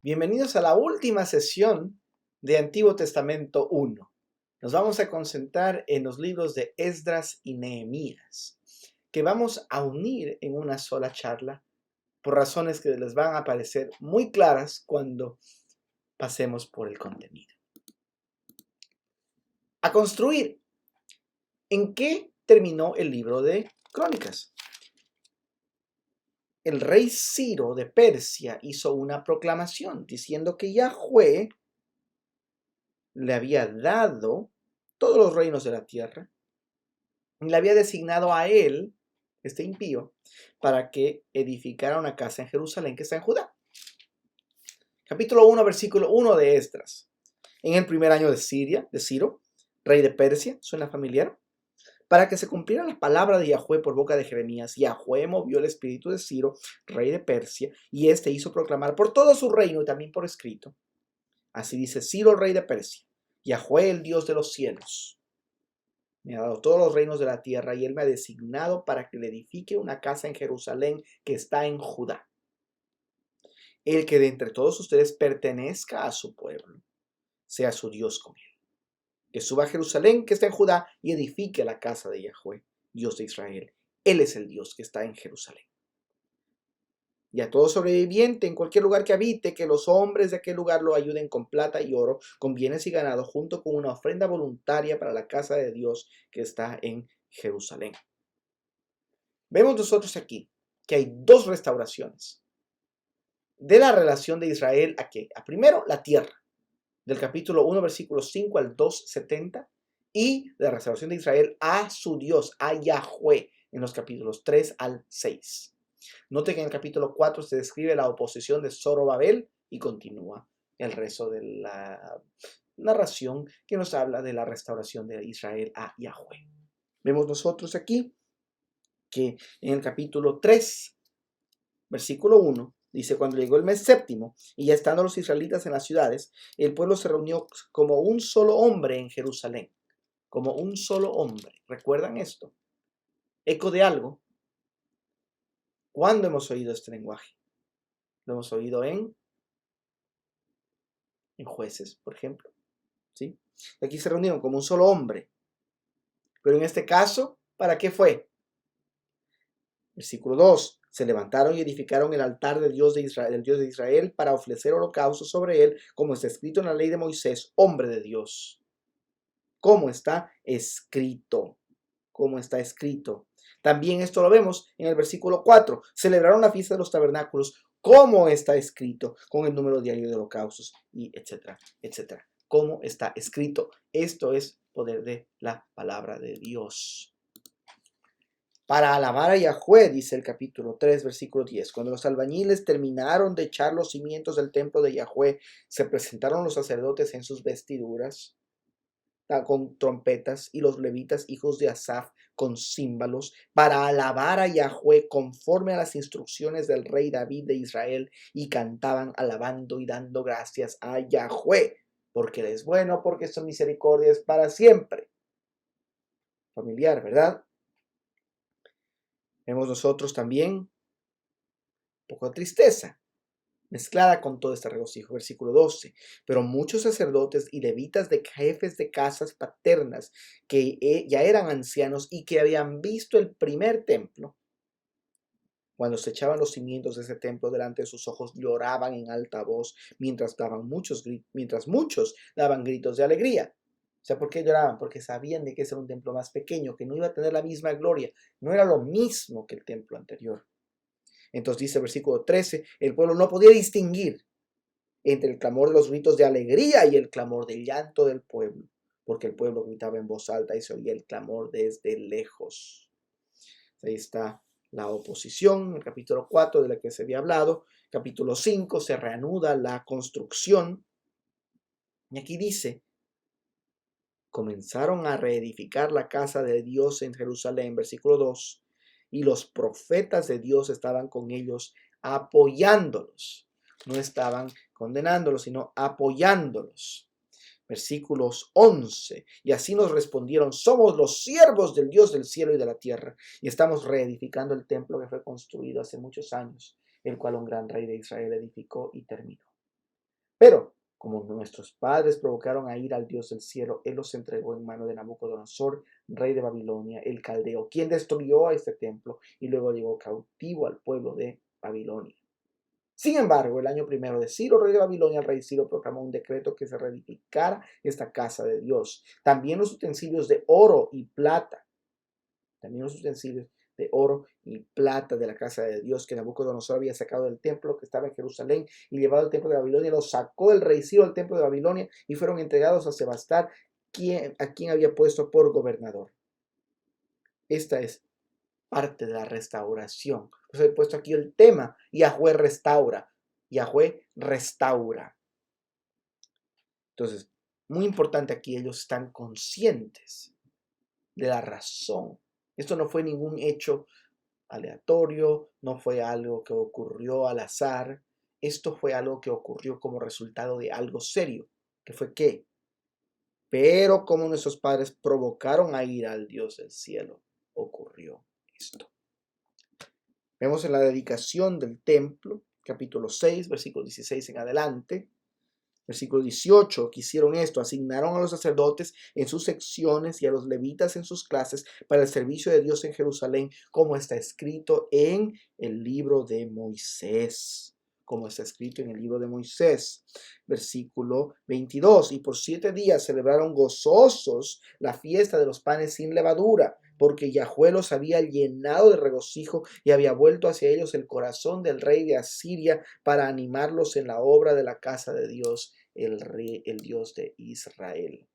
Bienvenidos a la última sesión de Antiguo Testamento 1. Nos vamos a concentrar en los libros de Esdras y Nehemías, que vamos a unir en una sola charla por razones que les van a parecer muy claras cuando pasemos por el contenido. A construir. ¿En qué terminó el libro de Crónicas? El rey Ciro de Persia hizo una proclamación diciendo que Yahweh le había dado todos los reinos de la tierra, y le había designado a él, este impío, para que edificara una casa en Jerusalén que está en Judá. Capítulo 1, versículo 1 de Esdras. En el primer año de Ciro, rey de Persia, suena familiar, para que se cumpliera la palabra de Yahweh por boca de Jeremías, Yahweh movió el espíritu de Ciro, rey de Persia, y éste hizo proclamar por todo su reino y también por escrito. Así dice Ciro, rey de Persia: Yahweh, el Dios de los cielos, me ha dado todos los reinos de la tierra y él me ha designado para que le edifique una casa en Jerusalén que está en Judá. El que de entre todos ustedes pertenezca a su pueblo, sea su Dios con él. Que suba a Jerusalén que está en Judá y edifique la casa de Yahweh, Dios de Israel. Él es el Dios que está en Jerusalén. Y a todo sobreviviente en cualquier lugar que habite, que los hombres de aquel lugar lo ayuden con plata y oro, con bienes y ganado, junto con una ofrenda voluntaria para la casa de Dios que está en Jerusalén. Vemos nosotros aquí que hay dos restauraciones de la relación de Israel a primero la tierra, del capítulo 1, versículos 5 al 2:70, y la restauración de Israel a su Dios, a Yahweh, en los capítulos 3 al 6. Note que en el capítulo 4 se describe la oposición de Zorobabel y continúa el resto de la narración que nos habla de la restauración de Israel a Yahweh. Vemos nosotros aquí que en el capítulo 3, versículo 1, dice: cuando llegó el mes séptimo y ya estando los israelitas en las ciudades, el pueblo se reunió como un solo hombre en Jerusalén. Como un solo hombre. ¿Recuerdan esto? Eco de algo. ¿Cuándo hemos oído este lenguaje? Lo hemos oído en Jueces, por ejemplo. ¿Sí? Aquí se reunieron como un solo hombre. Pero en este caso, ¿para qué fue? Versículo 2. Se levantaron y edificaron el altar del Dios de Israel para ofrecer holocausto sobre él, como está escrito en la ley de Moisés, hombre de Dios. ¿Cómo está escrito? ¿Cómo está escrito? También esto lo vemos en el versículo 4. Celebraron la fiesta de los tabernáculos, como está escrito, con el número diario de holocaustos, y etcétera, etcétera. ¿Cómo está escrito? Esto es poder de la palabra de Dios. Para alabar a Yahweh, dice el capítulo 3, versículo 10. Cuando los albañiles terminaron de echar los cimientos del templo de Yahweh, se presentaron los sacerdotes en sus vestiduras con trompetas, y los levitas, hijos de Asaf, con címbalos, para alabar a Yahweh conforme a las instrucciones del rey David de Israel, y cantaban alabando y dando gracias a Yahweh, porque Él es bueno, porque su misericordia es para siempre. Familiar, ¿verdad? Vemos nosotros también un poco de tristeza mezclada con todo este regocijo. Versículo 12. Pero muchos sacerdotes y levitas de jefes de casas paternas que ya eran ancianos y que habían visto el primer templo, cuando se echaban los cimientos de ese templo delante de sus ojos, lloraban en alta voz mientras muchos daban gritos de alegría. O sea, ¿por qué lloraban? Porque sabían de que ese era un templo más pequeño, que no iba a tener la misma gloria, no era lo mismo que el templo anterior. Entonces dice el versículo 13, el pueblo no podía distinguir entre el clamor de los gritos de alegría y el clamor del llanto del pueblo, porque el pueblo gritaba en voz alta y se oía el clamor desde lejos. Ahí está la oposición, el capítulo 4 de la que se había hablado. Capítulo 5 se reanuda la construcción. Y aquí dice: comenzaron a reedificar la casa de Dios en Jerusalén, versículo 2, y los profetas de Dios estaban con ellos apoyándolos. No estaban condenándolos, sino apoyándolos. Versículos 11. Y así nos respondieron: somos los siervos del Dios del cielo y de la tierra, y estamos reedificando el templo que fue construido hace muchos años, el cual un gran rey de Israel edificó y terminó. Pero como nuestros padres provocaron a ira al Dios del cielo, Él los entregó en mano de Nabucodonosor, rey de Babilonia, el caldeo, quien destruyó a este templo y luego llevó cautivo al pueblo de Babilonia. Sin embargo, el año primero de Ciro, rey de Babilonia, el rey Ciro proclamó un decreto que se reedificara esta casa de Dios. También los utensilios de oro y plata, de la casa de Dios que Nabucodonosor había sacado del templo que estaba en Jerusalén y llevado al templo de Babilonia, los sacó el rey Ciro al templo de Babilonia y fueron entregados a Sebastar, a quien había puesto por gobernador. Esta es parte de la restauración. Pues he puesto aquí el tema, Yahweh restaura. Yahweh restaura. Entonces, muy importante aquí, ellos están conscientes de la razón. Esto no fue ningún hecho aleatorio, no fue algo que ocurrió al azar. Esto fue algo que ocurrió como resultado de algo serio. ¿Que fue qué? Pero como nuestros padres provocaron a ira al Dios del cielo, ocurrió esto. Vemos en la dedicación del templo, capítulo 6, versículo 16 en adelante. Versículo 18, que hicieron esto, asignaron a los sacerdotes en sus secciones y a los levitas en sus clases para el servicio de Dios en Jerusalén, como está escrito en el libro de Moisés. Como está escrito en el libro de Moisés. Versículo 22, y por 7 días celebraron gozosos la fiesta de los panes sin levadura, porque Yahweh los había llenado de regocijo y había vuelto hacia ellos el corazón del rey de Asiria para animarlos en la obra de la casa de Dios, el Dios de Israel.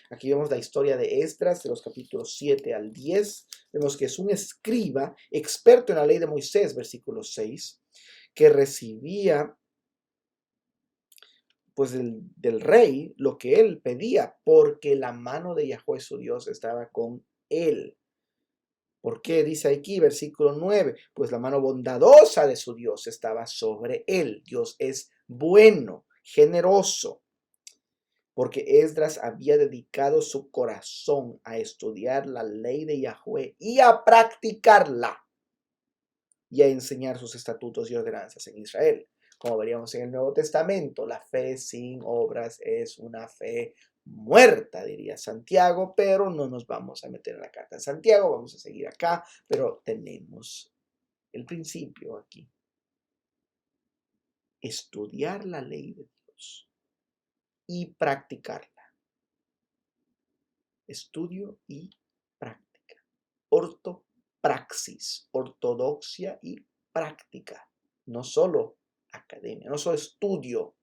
Aquí vemos la historia de Esdras, de los capítulos 7 al 10. Vemos que es un escriba experto en la ley de Moisés, versículo 6, que recibía pues del rey lo que él pedía, porque la mano de Yahweh su Dios estaba con él. ¿Por qué? Dice aquí, versículo 9, pues la mano bondadosa de su Dios estaba sobre él. Dios es bueno, generoso, porque Esdras había dedicado su corazón a estudiar la ley de Yahweh y a practicarla y a enseñar sus estatutos y ordenanzas en Israel. Como veríamos en el Nuevo Testamento, la fe sin obras es una fe muerta, diría Santiago, pero no nos vamos a meter en la carta de Santiago, vamos a seguir acá, pero tenemos el principio aquí. Estudiar la ley de Dios y practicarla. Estudio y práctica. Ortopraxis, ortodoxia y práctica. No solo academia, no solo estudio,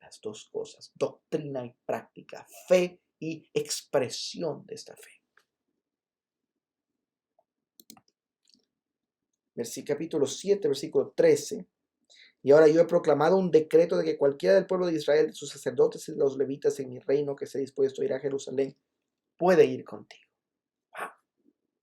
las dos cosas, doctrina y práctica, fe y expresión de esta fe. Capítulo 7, versículo 13. Y ahora yo he proclamado un decreto de que cualquiera del pueblo de Israel, de sus sacerdotes y de los levitas en mi reino que esté dispuesto a ir a Jerusalén, puede ir contigo. ¡Wow!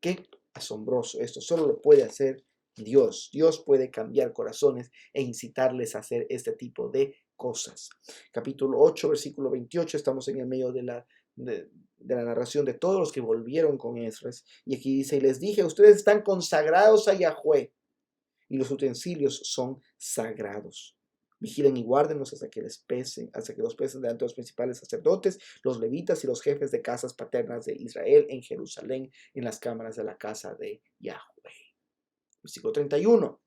¡Qué asombroso! Esto solo lo puede hacer Dios. Dios puede cambiar corazones e incitarles a hacer este tipo de cosas. Capítulo 8, versículo 28, estamos en el medio de la narración de todos los que volvieron con Esdras. Y aquí dice, y les dije, ustedes están consagrados a Yahweh y los utensilios son sagrados. Vigilen y guárdenlos hasta que los pesen delante de los principales sacerdotes, los levitas y los jefes de casas paternas de Israel en Jerusalén, en las cámaras de la casa de Yahweh. Versículo 31.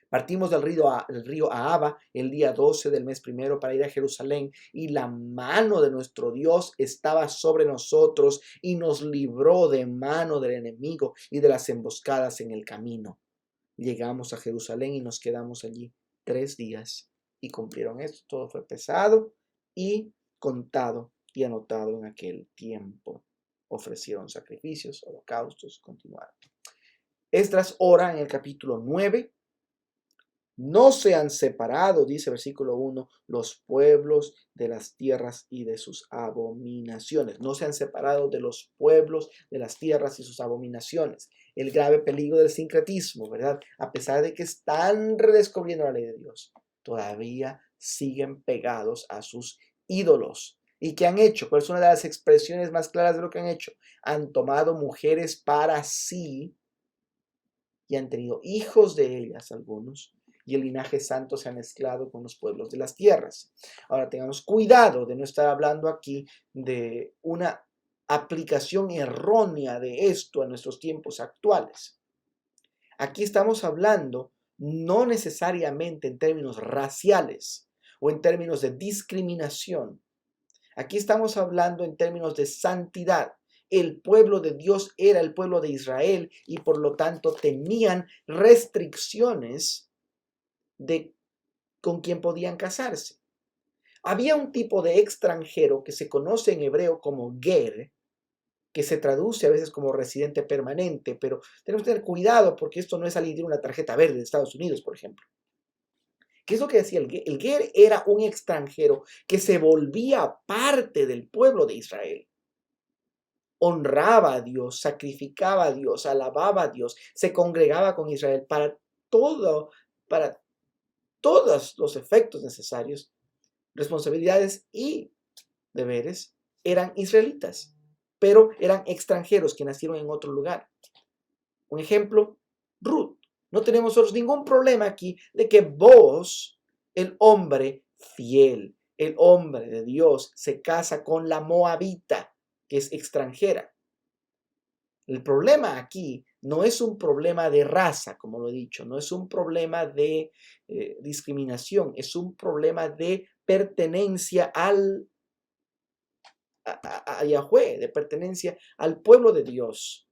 Partimos del río Ahava el día 12 del mes primero para ir a Jerusalén, y la mano de nuestro Dios estaba sobre nosotros y nos libró de mano del enemigo y de las emboscadas en el camino. Llegamos a Jerusalén y nos quedamos allí 3 días y cumplieron esto. Todo fue pesado y contado y anotado en aquel tiempo. Ofrecieron sacrificios, holocaustos, continuaron. Esdras ora en el capítulo 9. No se han separado, dice versículo 1, los pueblos de las tierras y de sus abominaciones. No se han separado de los pueblos de las tierras y sus abominaciones. El grave peligro del sincretismo, ¿verdad? A pesar de que están redescubriendo la ley de Dios, todavía siguen pegados a sus ídolos. ¿Y qué han hecho? ¿Cuál es una de las expresiones más claras de lo que han hecho? Han tomado mujeres para sí y han tenido hijos de ellas algunos, y el linaje santo se ha mezclado con los pueblos de las tierras. Ahora tengamos cuidado de no estar hablando aquí de una aplicación errónea de esto a nuestros tiempos actuales. Aquí estamos hablando no necesariamente en términos raciales o en términos de discriminación. Aquí estamos hablando en términos de santidad. El pueblo de Dios era el pueblo de Israel y por lo tanto tenían restricciones de con quién podían casarse. Había un tipo de extranjero que se conoce en hebreo como ger, que se traduce a veces como residente permanente, pero tenemos que tener cuidado porque esto no es alguien que tiene una tarjeta verde de Estados Unidos, por ejemplo. ¿Qué es lo que decía el ger? El ger era un extranjero que se volvía parte del pueblo de Israel. Honraba a Dios, sacrificaba a Dios, alababa a Dios, se congregaba con Israel para todos los efectos necesarios, responsabilidades y deberes, eran israelitas, pero eran extranjeros que nacieron en otro lugar. Un ejemplo, Ruth. No tenemos nosotros ningún problema aquí de que vos, el hombre fiel, el hombre de Dios, se casa con la moabita, que es extranjera. El problema aquí no es un problema de raza, como lo he dicho, no es un problema de discriminación, es un problema de pertenencia a Yahweh, de pertenencia al pueblo de Dios,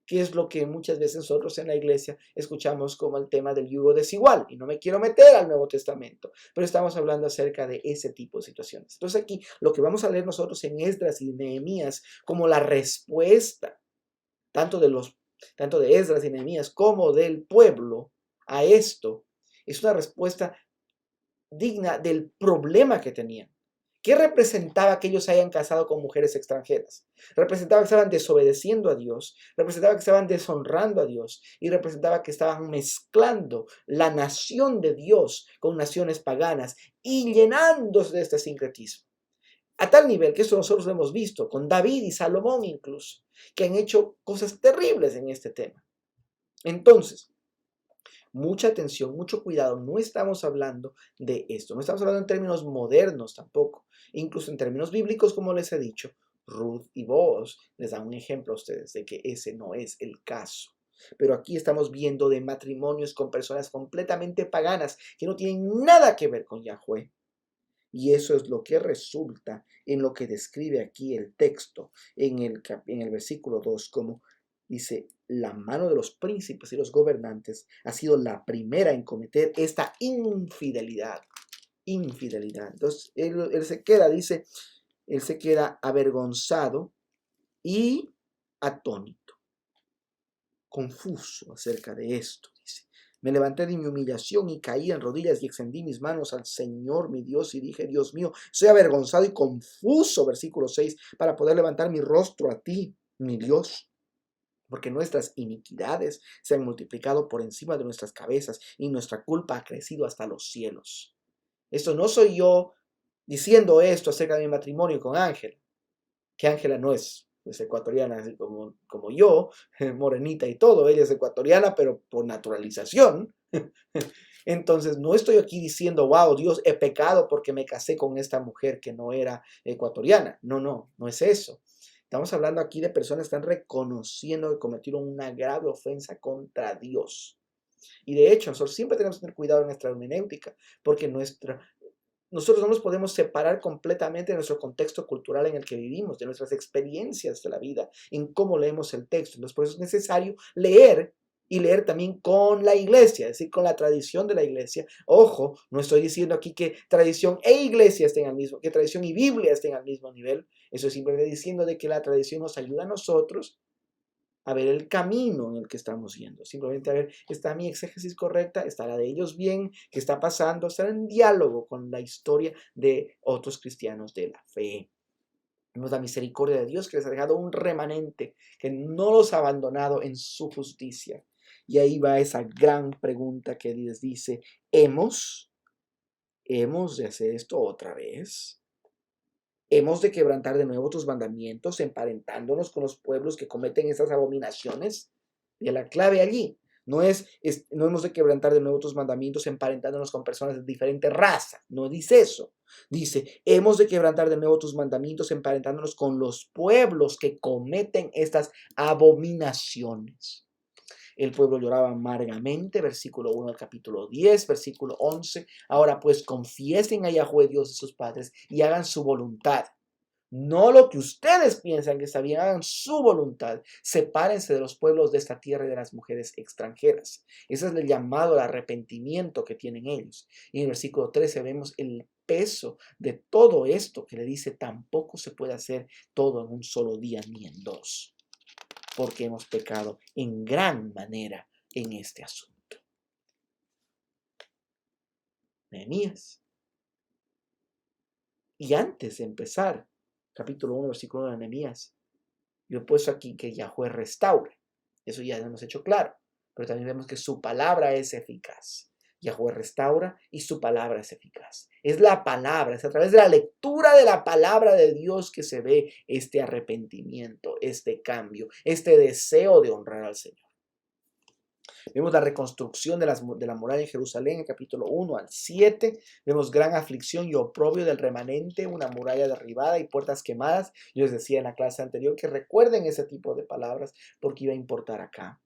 que es lo que muchas veces nosotros en la iglesia escuchamos como el tema del yugo desigual. Y no me quiero meter al Nuevo Testamento, pero estamos hablando acerca de ese tipo de situaciones. Entonces aquí lo que vamos a leer nosotros en Esdras y Nehemías como la respuesta tanto de Esdras y Nehemías como del pueblo a esto, es una respuesta digna del problema que tenían. ¿Qué representaba que ellos se hayan casado con mujeres extranjeras? Representaba que estaban desobedeciendo a Dios, representaba que estaban deshonrando a Dios y representaba que estaban mezclando la nación de Dios con naciones paganas y llenándose de este sincretismo. A tal nivel que eso nosotros lo hemos visto con David y Salomón incluso, que han hecho cosas terribles en este tema. Entonces, mucha atención, mucho cuidado, no estamos hablando de esto, no estamos hablando en términos modernos tampoco, incluso en términos bíblicos, como les he dicho, Ruth y Boaz les dan un ejemplo a ustedes de que ese no es el caso. Pero aquí estamos viendo de matrimonios con personas completamente paganas que no tienen nada que ver con Yahweh. Y eso es lo que resulta en lo que describe aquí el texto en el versículo 2, como dice, la mano de los príncipes y los gobernantes ha sido la primera en cometer esta infidelidad. Infidelidad. Entonces, él se queda, dice, él se queda avergonzado y atónito, confuso acerca de esto, dice. Me levanté de mi humillación y caí en rodillas y extendí mis manos al Señor mi Dios y dije, Dios mío, soy avergonzado y confuso, versículo 6, para poder levantar mi rostro a ti, mi Dios, porque nuestras iniquidades se han multiplicado por encima de nuestras cabezas y nuestra culpa ha crecido hasta los cielos. Esto no soy yo diciendo esto acerca de mi matrimonio con Ángela, que Ángela no es ecuatoriana así como yo, morenita y todo, ella es ecuatoriana, pero por naturalización. Entonces, no estoy aquí diciendo, wow, Dios, he pecado porque me casé con esta mujer que no era ecuatoriana. No es eso. Estamos hablando aquí de personas que están reconociendo que cometieron una grave ofensa contra Dios. Y de hecho, nosotros siempre tenemos que tener cuidado en nuestra hermenéutica, porque nosotros no nos podemos separar completamente de nuestro contexto cultural en el que vivimos, de nuestras experiencias de la vida, en cómo leemos el texto. Entonces, por eso es necesario leer y leer también con la iglesia, es decir, con la tradición de la iglesia. Ojo, no estoy diciendo aquí que tradición e iglesia estén al mismo, que tradición y Biblia estén al mismo nivel. Eso es simplemente diciendo de que la tradición nos ayuda a nosotros a ver el camino en el que estamos yendo. Simplemente a ver, ¿está mi exégesis correcta? ¿Está la de ellos bien? ¿Qué está pasando? Estar en diálogo con la historia de otros cristianos de la fe. Vemos la misericordia de Dios que les ha dejado un remanente, que no los ha abandonado en su justicia. Y ahí va esa gran pregunta que les dice, ¿hemos de hacer esto otra vez? ¿Hemos de quebrantar de nuevo tus mandamientos, emparentándonos con los pueblos que cometen estas abominaciones? Y la clave allí, No hemos de quebrantar de nuevo tus mandamientos emparentándonos con personas de diferente raza. No dice eso. Dice, hemos de quebrantar de nuevo tus mandamientos emparentándonos con los pueblos que cometen estas abominaciones. El pueblo lloraba amargamente, versículo 1 al capítulo 10, versículo 11. Ahora pues confiesen a Yahweh Dios de sus padres y hagan su voluntad. No lo que ustedes piensan que está bien, hagan su voluntad. Sepárense de los pueblos de esta tierra y de las mujeres extranjeras. Ese es el llamado al arrepentimiento que tienen ellos. Y en el versículo 13 vemos el peso de todo esto que le dice, tampoco se puede hacer todo en un solo día ni en dos, porque hemos pecado en gran manera en este asunto. Nehemías. Y antes de empezar, capítulo 1, versículo 1 de Nehemías, yo he puesto aquí que Yahweh restaure. Eso ya lo hemos hecho claro. Pero también vemos que su palabra es eficaz. Yahweh restaura y su palabra es eficaz. Es la palabra, es a través de la lectura de la palabra de Dios que se ve este arrepentimiento, este cambio, este deseo de honrar al Señor. Vemos la reconstrucción de la muralla en Jerusalén, en capítulo 1 al 7. Vemos gran aflicción y oprobio del remanente, una muralla derribada y puertas quemadas. Yo les decía en la clase anterior que recuerden ese tipo de palabras porque iba a importar acá.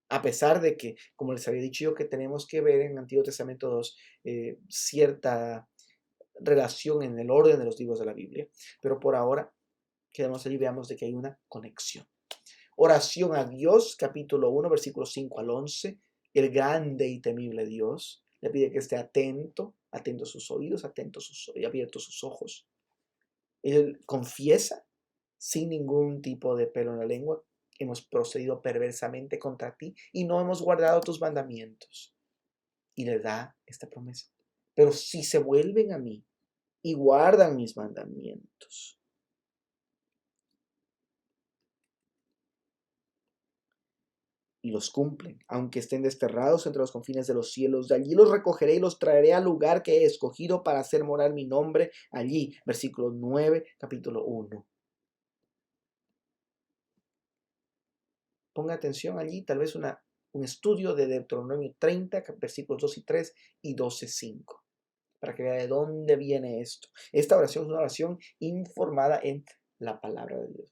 A pesar de que, como les había dicho yo, que tenemos que ver en Antiguo Testamento 2 cierta relación en el orden de los libros de la Biblia. Pero por ahora, quedamos allí y veamos de que hay una conexión. Oración a Dios, capítulo 1, versículos 5 al 11. El grande y temible Dios le pide que esté atento a sus oídos, y abiertos sus ojos. Él confiesa sin ningún tipo de pelo en la lengua. Hemos procedido perversamente contra ti y no hemos guardado tus mandamientos. Y le da esta promesa. Pero si se vuelven a mí y guardan mis mandamientos, y los cumplen, aunque estén desterrados entre los confines de los cielos, de allí los recogeré y los traeré al lugar que he escogido para hacer morar mi nombre allí. Versículo 9, capítulo 1. Ponga atención allí, tal vez un estudio de Deuteronomio 30, versículos 2 y 3 y 12, 5, para que vea de dónde viene esto. Esta oración es una oración informada en la palabra de Dios,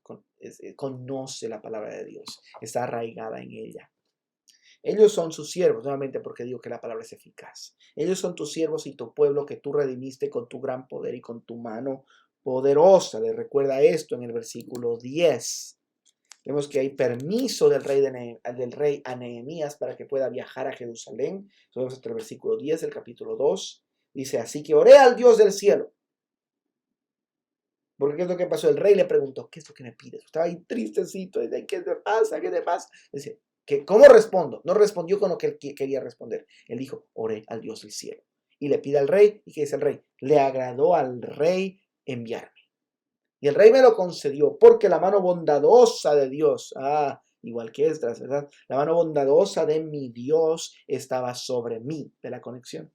conoce la palabra de Dios, está arraigada en ella. Ellos son sus siervos, nuevamente porque digo que la palabra es eficaz. Ellos son tus siervos y tu pueblo que tú redimiste con tu gran poder y con tu mano poderosa. Le recuerda esto en el versículo 10. Vemos que hay permiso del rey a Nehemías para que pueda viajar a Jerusalén. Eso vemos hasta el versículo 10 del capítulo 2. Dice, así que oré al Dios del cielo. Porque ¿qué es lo que pasó? El rey le preguntó, ¿qué es lo que me pides? Estaba ahí tristecito. Dice, ¿qué te pasa? ¿Qué te pasa? Dice, ¿cómo respondo? No respondió con lo que él quería responder. Él dijo, oré al Dios del cielo. Y le pide al rey, ¿y qué dice el rey? Le agradó al rey enviarme. Y el rey me lo concedió porque la mano bondadosa de Dios, igual que Esdras, ¿verdad? La mano bondadosa de mi Dios estaba sobre mí, de la conexión.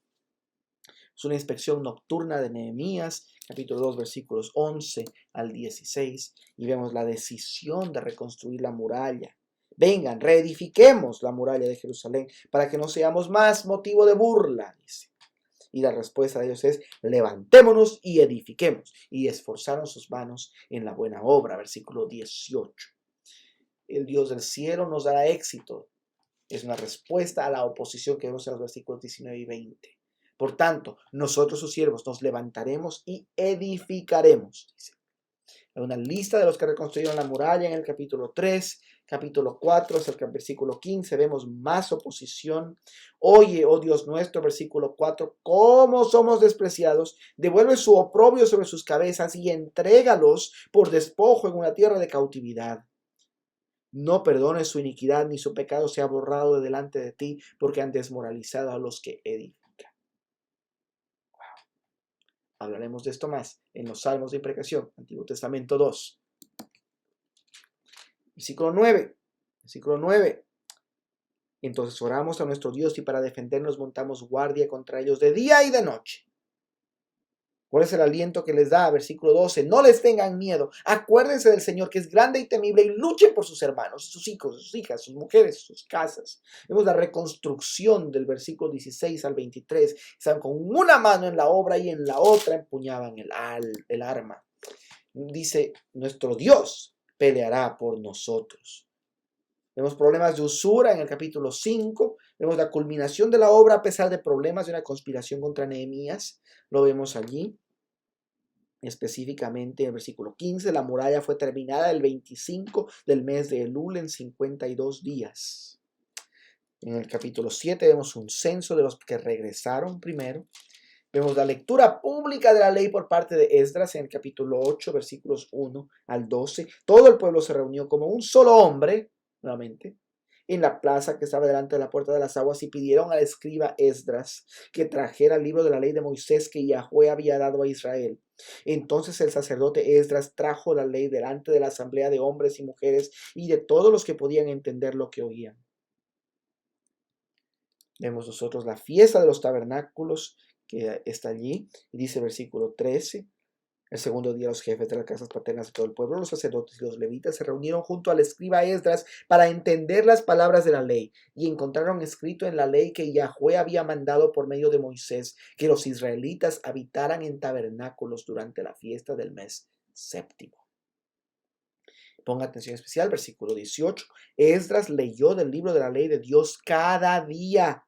Es una inspección nocturna de Nehemías, capítulo 2, versículos 11 al 16, y vemos la decisión de reconstruir la muralla. Vengan, reedifiquemos la muralla de Jerusalén para que no seamos más motivo de burla, dice. Y la respuesta de ellos es, levantémonos y edifiquemos. Y esforzaron sus manos en la buena obra, versículo 18. El Dios del cielo nos dará éxito. Es una respuesta a la oposición que vemos en los versículos 19 y 20. Por tanto, nosotros sus siervos nos levantaremos y edificaremos, dice. Hay una lista de los que reconstruyeron la muralla en el capítulo 3, capítulo 4, hasta el versículo 15, vemos más oposición. Oye, oh Dios nuestro, versículo 4, cómo somos despreciados, devuelve su oprobio sobre sus cabezas y entrégalos por despojo en una tierra de cautividad. No perdones su iniquidad, ni su pecado sea borrado de delante de ti, porque han desmoralizado a los que edifican. Hablaremos de esto más en los Salmos de Imprecación, Antiguo Testamento 2. Versículo 9. Versículo 9. Entonces oramos a nuestro Dios y para defendernos montamos guardia contra ellos de día y de noche. ¿Cuál es el aliento que les da? Versículo 12. No les tengan miedo. Acuérdense del Señor, que es grande y temible, y luchen por sus hermanos, sus hijos, sus hijas, sus mujeres, sus casas. Vemos la reconstrucción del versículo 16 al 23. Estaban con una mano en la obra y en la otra empuñaban el arma. Dice, nuestro Dios peleará por nosotros. Vemos problemas de usura en el capítulo 5. Vemos la culminación de la obra a pesar de problemas de una conspiración contra Nehemías. Lo vemos allí. Específicamente en el versículo 15, la muralla fue terminada el 25 del mes de Elul en 52 días. En el capítulo 7 vemos un censo de los que regresaron primero. Vemos la lectura pública de la ley por parte de Esdras en el capítulo 8, versículos 1 al 12. Todo el pueblo se reunió como un solo hombre, nuevamente, en la plaza que estaba delante de la puerta de las aguas, y pidieron al escriba Esdras que trajera el libro de la ley de Moisés que Yahweh había dado a Israel. Entonces el sacerdote Esdras trajo la ley delante de la asamblea de hombres y mujeres y de todos los que podían entender lo que oían. Vemos nosotros la fiesta de los tabernáculos que está allí, y dice versículo 13. El segundo día los jefes de las casas paternas de todo el pueblo, los sacerdotes y los levitas, se reunieron junto al escriba Esdras para entender las palabras de la ley, y encontraron escrito en la ley que Yahweh había mandado por medio de Moisés que los israelitas habitaran en tabernáculos durante la fiesta del mes séptimo. Ponga atención especial, versículo 18. Esdras leyó del libro de la ley de Dios cada día,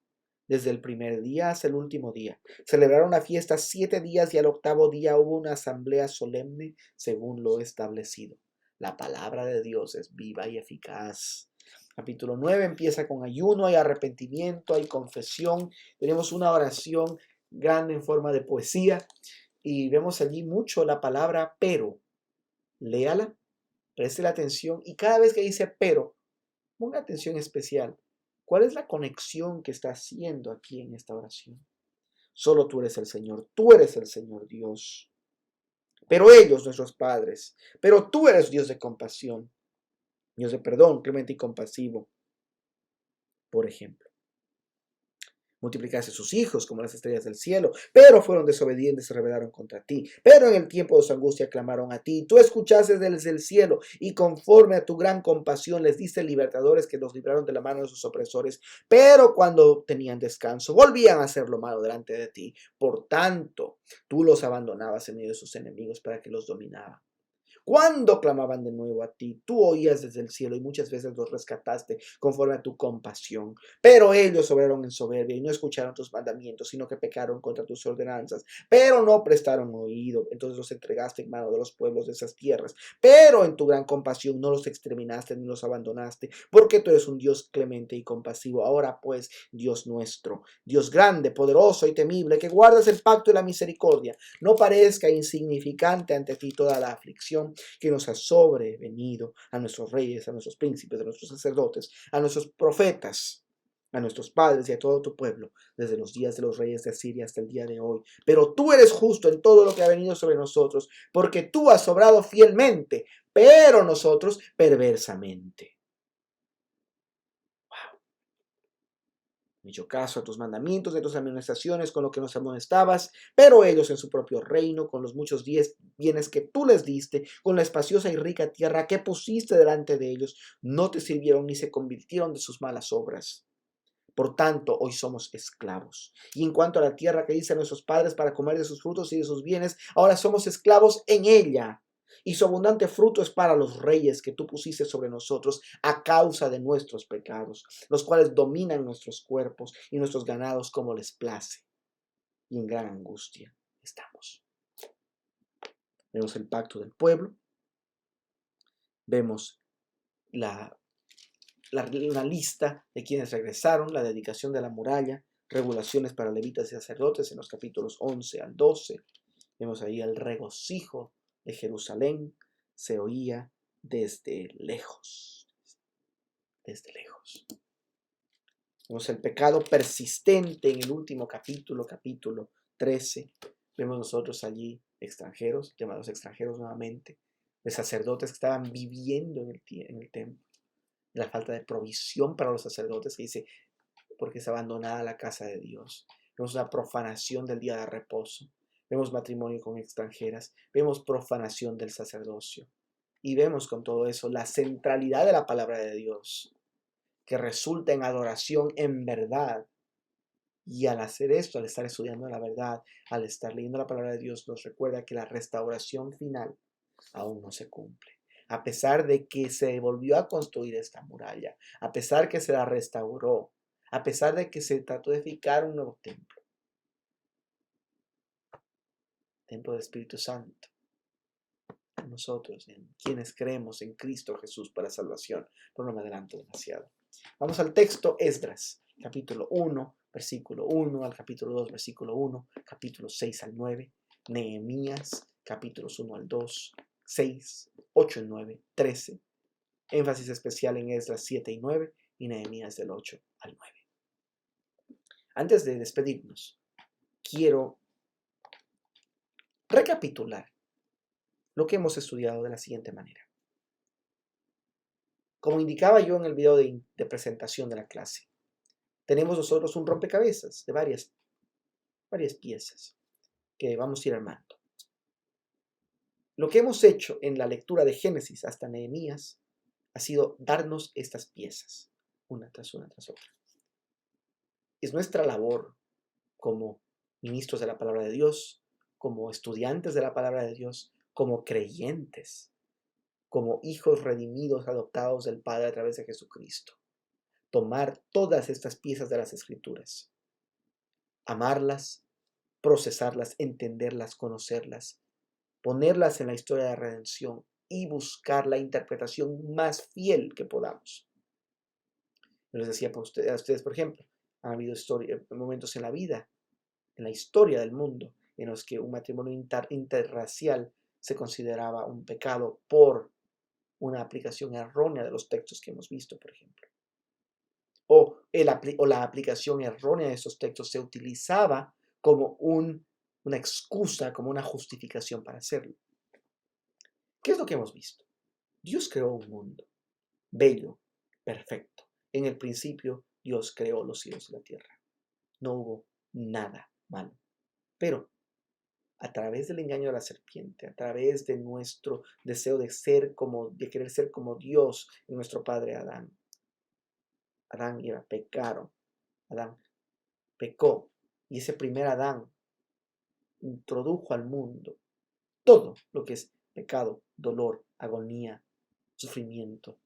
desde el primer día hasta el último día. Celebraron la fiesta 7 días y al octavo día hubo una asamblea solemne según lo establecido. La palabra de Dios es viva y eficaz. Capítulo 9 empieza con ayuno, hay arrepentimiento, hay confesión. Tenemos una oración grande en forma de poesía y vemos allí mucho la palabra pero. Léala, preste la atención y cada vez que dice pero, ponga atención especial. ¿Cuál es la conexión que está haciendo aquí en esta oración? Solo tú eres el Señor, tú eres el Señor Dios. Pero ellos, nuestros padres, pero tú eres Dios de compasión, Dios de perdón, clemente y compasivo. Por ejemplo, multiplicaste sus hijos como las estrellas del cielo, pero fueron desobedientes y se rebelaron contra ti. Pero en el tiempo de su angustia clamaron a ti. Tú escuchaste desde el cielo y conforme a tu gran compasión les diste libertadores que los libraron de la mano de sus opresores. Pero cuando tenían descanso, volvían a hacer lo malo delante de ti. Por tanto, tú los abandonabas en medio de sus enemigos para que los dominaban. Cuando clamaban de nuevo a ti, tú oías desde el cielo y muchas veces los rescataste conforme a tu compasión. Pero ellos obraron en soberbia y no escucharon tus mandamientos, sino que pecaron contra tus ordenanzas. Pero no prestaron oído. Entonces los entregaste en mano de los pueblos de esas tierras. Pero en tu gran compasión no los exterminaste ni los abandonaste, porque tú eres un Dios clemente y compasivo. Ahora pues, Dios nuestro, Dios grande, poderoso y temible, que guardas el pacto y la misericordia, no parezca insignificante ante ti toda la aflicción que nos ha sobrevenido a nuestros reyes, a nuestros príncipes, a nuestros sacerdotes, a nuestros profetas, a nuestros padres y a todo tu pueblo, desde los días de los reyes de Asiria hasta el día de hoy. Pero tú eres justo en todo lo que ha venido sobre nosotros, porque tú has obrado fielmente, pero nosotros perversamente. Hecho caso a tus mandamientos, de tus amonestaciones con lo que nos amonestabas, pero ellos en su propio reino, con los muchos bienes que tú les diste, con la espaciosa y rica tierra que pusiste delante de ellos, no te sirvieron ni se convirtieron de sus malas obras. Por tanto, hoy somos esclavos. Y en cuanto a la tierra que diste a nuestros padres para comer de sus frutos y de sus bienes, ahora somos esclavos en ella. Y su abundante fruto es para los reyes que tú pusiste sobre nosotros a causa de nuestros pecados, los cuales dominan nuestros cuerpos y nuestros ganados como les place. Y en gran angustia estamos. Vemos el pacto del pueblo. Vemos una lista de quienes regresaron, la dedicación de la muralla, regulaciones para levitas y sacerdotes en los capítulos 11 al 12. Vemos ahí el regocijo de Jerusalén, se oía desde lejos, desde lejos. Vemos el pecado persistente en el último capítulo 13. Vemos nosotros allí extranjeros, llamados extranjeros nuevamente, de sacerdotes que estaban viviendo en el templo. La falta de provisión para los sacerdotes, que dice, porque es abandonada la casa de Dios. Vemos una profanación del día de reposo. vemos matrimonio con extranjeras, vemos profanación del sacerdocio y vemos con todo eso la centralidad de la palabra de Dios, que resulta en adoración en verdad. Y al hacer esto, al estar estudiando la verdad, al estar leyendo la palabra de Dios, nos recuerda que la restauración final aún no se cumple. A pesar de que se volvió a construir esta muralla, a pesar que se la restauró, a pesar de que se trató de edificar un nuevo templo del Espíritu Santo, nosotros, en quienes creemos en Cristo Jesús para salvación. Pero no me adelanto demasiado. Vamos al texto Esdras, capítulo 1, versículo 1 al capítulo 2, versículo 1, capítulo 6 al 9, Nehemías, capítulos 1 al 2, 6, 8 y 9, 13. Énfasis especial en Esdras 7 y 9 y Nehemías del 8 al 9. Antes de despedirnos, quiero recapitular lo que hemos estudiado de la siguiente manera. Como indicaba yo en el video de presentación de la clase, tenemos nosotros un rompecabezas de varias piezas que vamos a ir armando. Lo que hemos hecho en la lectura de Génesis hasta Nehemías ha sido darnos estas piezas, una tras otra. Es nuestra labor como ministros de la palabra de Dios, como estudiantes de la palabra de Dios, como creyentes, como hijos redimidos, adoptados del Padre a través de Jesucristo. Tomar todas estas piezas de las Escrituras, amarlas, procesarlas, entenderlas, conocerlas, ponerlas en la historia de redención y buscar la interpretación más fiel que podamos. Yo les decía a ustedes, por ejemplo, ha habido momentos en la vida, en la historia del mundo, en los que un matrimonio interracial se consideraba un pecado por una aplicación errónea de los textos que hemos visto, por ejemplo. O la aplicación errónea de esos textos se utilizaba como una excusa, como una justificación para hacerlo. ¿Qué es lo que hemos visto? Dios creó un mundo bello, perfecto. En el principio, Dios creó los cielos y la tierra. No hubo nada malo. Pero a través del engaño de la serpiente, a través de nuestro deseo de querer ser como Dios y nuestro padre Adán y Eva pecaron. Adán pecó y ese primer Adán introdujo al mundo todo lo que es pecado, dolor, agonía, sufrimiento.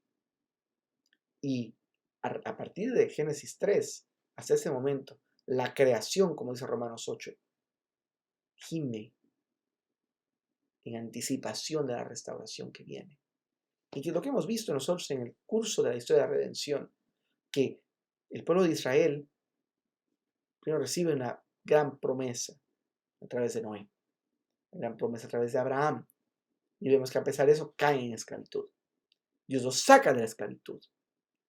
Y a partir de Génesis 3, hasta ese momento, la creación, como dice Romanos 8, gime en anticipación de la restauración que viene. Y que es lo que hemos visto nosotros en el curso de la historia de la redención, que el pueblo de Israel primero recibe una gran promesa a través de Noé, una gran promesa a través de Abraham, y vemos que a pesar de eso caen en esclavitud. Dios los saca de la esclavitud,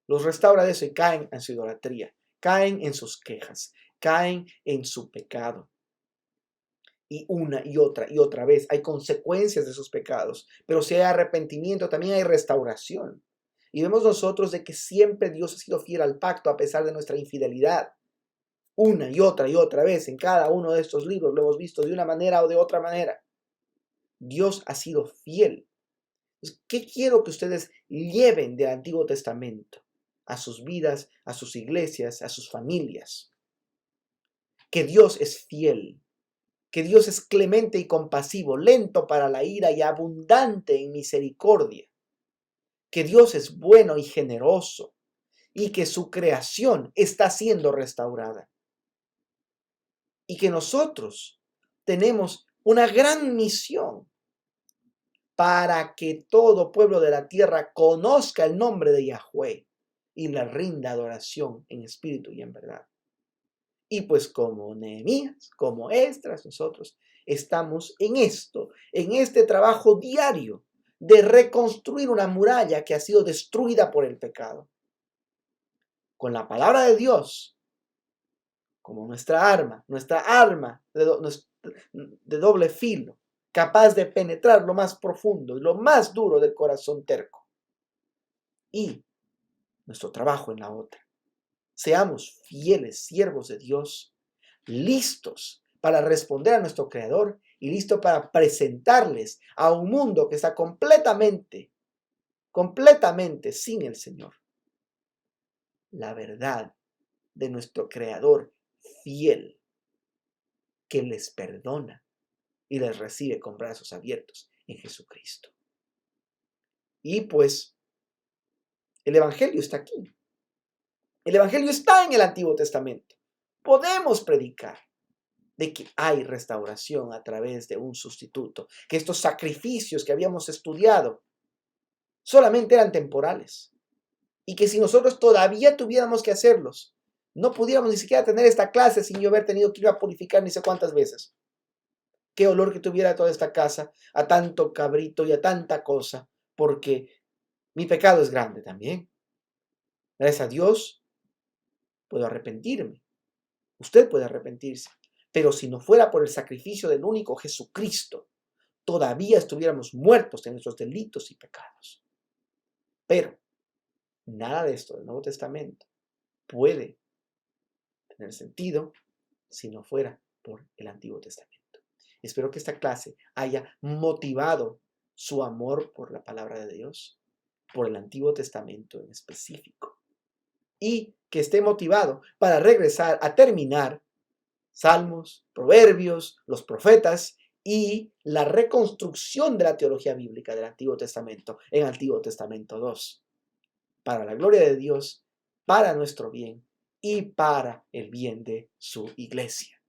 los restaura de eso y caen en su idolatría, caen en sus quejas, caen en su pecado. Y una y otra vez hay consecuencias de sus pecados, pero si hay arrepentimiento también hay restauración. Y vemos nosotros de que siempre Dios ha sido fiel al pacto a pesar de nuestra infidelidad. Una y otra vez en cada uno de estos libros lo hemos visto de una manera o de otra manera. Dios ha sido fiel. Entonces, ¿qué quiero que ustedes lleven del Antiguo Testamento a sus vidas, a sus iglesias, a sus familias? Que Dios es fiel, que Dios es clemente y compasivo, lento para la ira y abundante en misericordia, que Dios es bueno y generoso y que su creación está siendo restaurada. Y que nosotros tenemos una gran misión para que todo pueblo de la tierra conozca el nombre de Yahweh y le rinda adoración en espíritu y en verdad. Y pues como Nehemías, como Esdras, nosotros estamos en esto, en este trabajo diario de reconstruir una muralla que ha sido destruida por el pecado. Con la palabra de Dios como nuestra arma de doble filo, capaz de penetrar lo más profundo y lo más duro del corazón terco. Y nuestro trabajo en la otra. Seamos fieles siervos de Dios, listos para responder a nuestro Creador y listo para presentarles a un mundo que está completamente sin el Señor, la verdad de nuestro Creador fiel, que les perdona y les recibe con brazos abiertos en Jesucristo. Y pues el Evangelio está aquí. El Evangelio está en el Antiguo Testamento. Podemos predicar de que hay restauración a través de un sustituto, que estos sacrificios que habíamos estudiado solamente eran temporales y que si nosotros todavía tuviéramos que hacerlos, no pudiéramos ni siquiera tener esta clase sin yo haber tenido que ir a purificar ni sé cuántas veces. Qué olor que tuviera toda esta casa a tanto cabrito y a tanta cosa, porque mi pecado es grande también. Gracias a Dios puedo arrepentirme. Usted puede arrepentirse. Pero si no fuera por el sacrificio del único Jesucristo, todavía estuviéramos muertos en nuestros delitos y pecados. Pero nada de esto del Nuevo Testamento puede tener sentido si no fuera por el Antiguo Testamento. Espero que esta clase haya motivado su amor por la palabra de Dios, por el Antiguo Testamento en específico, y que esté motivado para regresar a terminar Salmos, Proverbios, los profetas y la reconstrucción de la teología bíblica del Antiguo Testamento en Antiguo Testamento 2, para la gloria de Dios, para nuestro bien y para el bien de su iglesia.